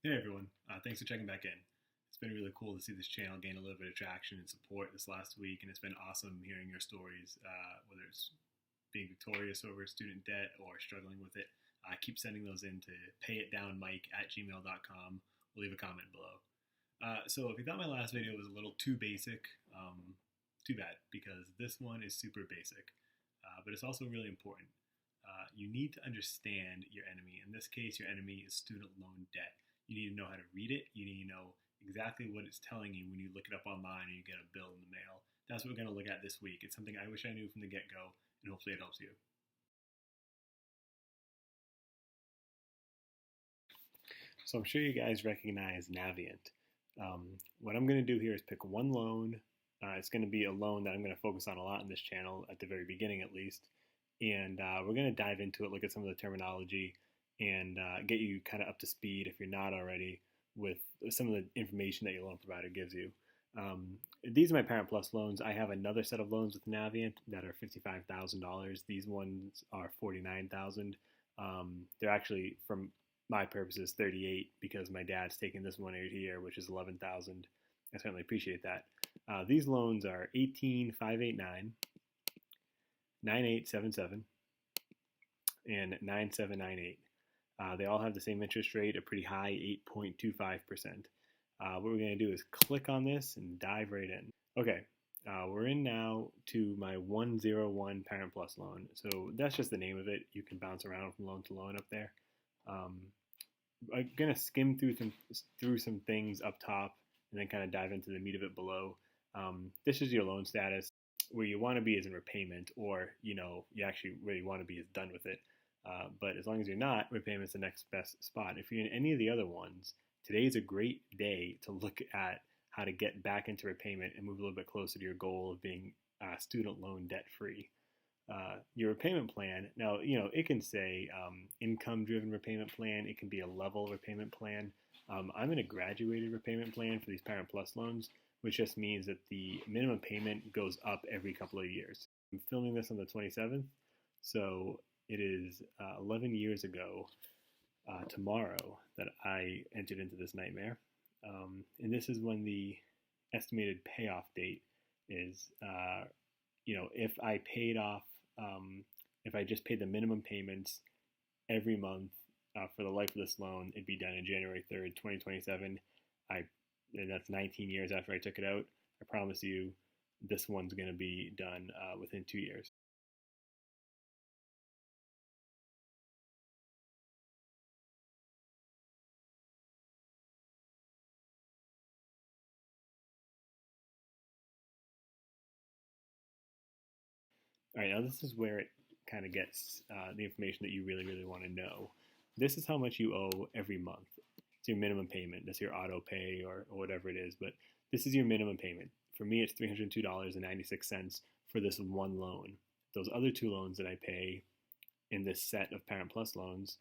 Hey everyone, thanks for checking back in. It's been really cool to see this channel gain a little bit of traction and support this last week, and it's been awesome hearing your stories, whether it's being victorious over student debt or struggling with it. Keep sending those in to payitdownmike@gmail.com. We'll leave a comment below. So if you thought my last video was a little too basic, too bad, because this one is super basic, but it's also really important. You need to understand your enemy. In this case, your enemy is student loan debt. You need to know how to read it. You need to know exactly what it's telling you when you look it up online and you get a bill in the mail. That's what we're going to look at this week. It's something I wish I knew from the get-go, and hopefully it helps you. So I'm sure you guys recognize Navient. What I'm going to do here is pick one loan. It's going to be a loan that I'm going to focus on a lot in this channel, at the very beginning at least. And we're going to dive into it, look at some of the terminology, and get you kind of up to speed, if you're not already, with some of the information that your loan provider gives you. These are my Parent Plus loans. I have another set of loans with Navient that are $55,000. These ones are $49,000. They're actually, from my purposes, $38,000 because my dad's taking this one right here, which is $11,000. I certainly appreciate that. These loans are 18589, 9877, and 9798. They all have the same interest rate, a pretty high 8.25%. What we're going to do is click on this and dive right in. Okay, we're in now to my 101 Parent Plus loan. So that's just the name of it. You can bounce around from loan to loan up there. I'm going to skim through some things up top and then kind of dive into the meat of it below. This is your loan status. Where you want to be is in repayment, or you actually where you want to be is done with it. But as long as you're not, repayment's the next best spot. If you're in any of the other ones, today's a great day to look at how to get back into repayment and move a little bit closer to your goal of being student loan debt free. Your repayment plan, now, it can say income-driven repayment plan. It can be a level repayment plan. I'm in a graduated repayment plan for these Parent Plus loans, which just means that the minimum payment goes up every couple of years. I'm filming this on the 27th, so it is 11 years ago tomorrow that I entered into this nightmare. And this is when the estimated payoff date is. If I paid off, if I just paid the minimum payments every month for the life of this loan, it'd be done in January 3rd, 2027. And that's 19 years after I took it out. I promise you, this one's going to be done within 2 years. All right, now this is where it kind of gets the information that you really, really want to know. This is how much you owe every month. It's your minimum payment. That's your auto pay or whatever it is, but this is your minimum payment. For me, it's $302.96 for this one loan. Those other two loans that I pay in this set of Parent Plus loans,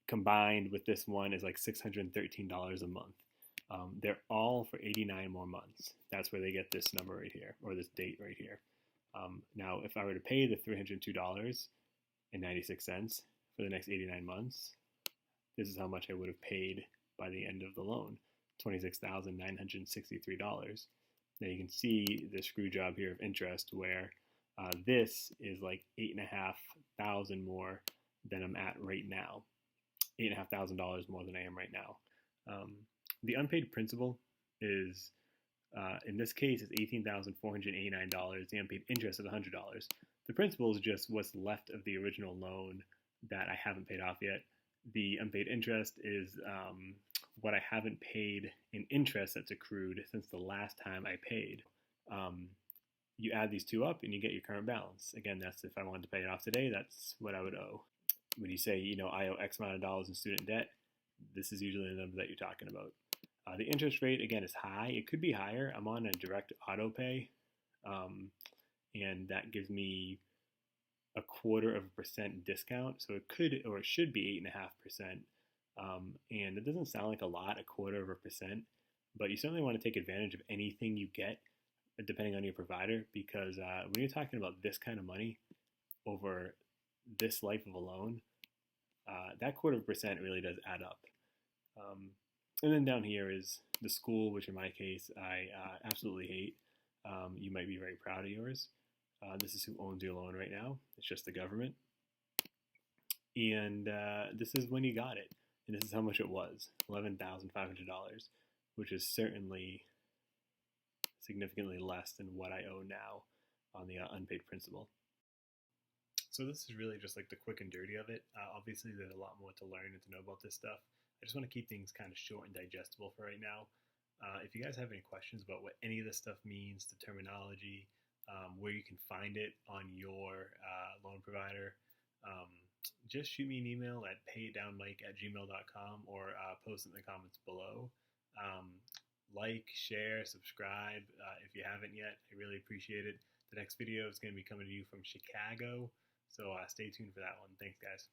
combined with this one, is like $613 a month. They're all for 89 more months. That's where they get this number right here, or this date right here. Now, if I were to pay the $302.96 for the next 89 months, this is how much I would have paid by the end of the loan, $26,963. Now you can see the screw job here of interest, where this is like $8,500 more than I'm at right now, $8,500 more than I am right now. The unpaid principal is, in this case, is $18,489. The unpaid interest is $100. The principal is just what's left of the original loan that I haven't paid off yet. The unpaid interest is what I haven't paid in interest that's accrued since the last time I paid. You add these two up and you get your current balance. Again, that's if I wanted to pay it off today, that's what I would owe. When you say, I owe X amount of dollars in student debt, this is usually the number that you're talking about. The interest rate, again, is high. It could be higher. I'm on a direct auto pay, and that gives me 0.25% discount. So it could, or it should be 8.5%. And it doesn't sound like a lot, 0.25%, but you certainly want to take advantage of anything you get, depending on your provider, because when you're talking about this kind of money over this life of a loan, that 0.25% really does add up. And then down here is the school, which in my case I absolutely hate. You might be very proud of yours. This is who owns your loan right now. It's just the government. And this is when you got it. And this is how much it was, $11,500, which is certainly significantly less than what I owe now on the unpaid principal. So this is really just like the quick and dirty of it. Obviously, there's a lot more to learn and to know about this stuff. I just want to keep things kind of short and digestible for right now. If you guys have any questions about what any of this stuff means, the terminology, where you can find it on your loan provider, just shoot me an email at PayItDownMike@gmail.com or post in the comments below. Like, share, subscribe if you haven't yet. I really appreciate it. The next video is going to be coming to you from Chicago, so stay tuned for that one. Thanks, guys.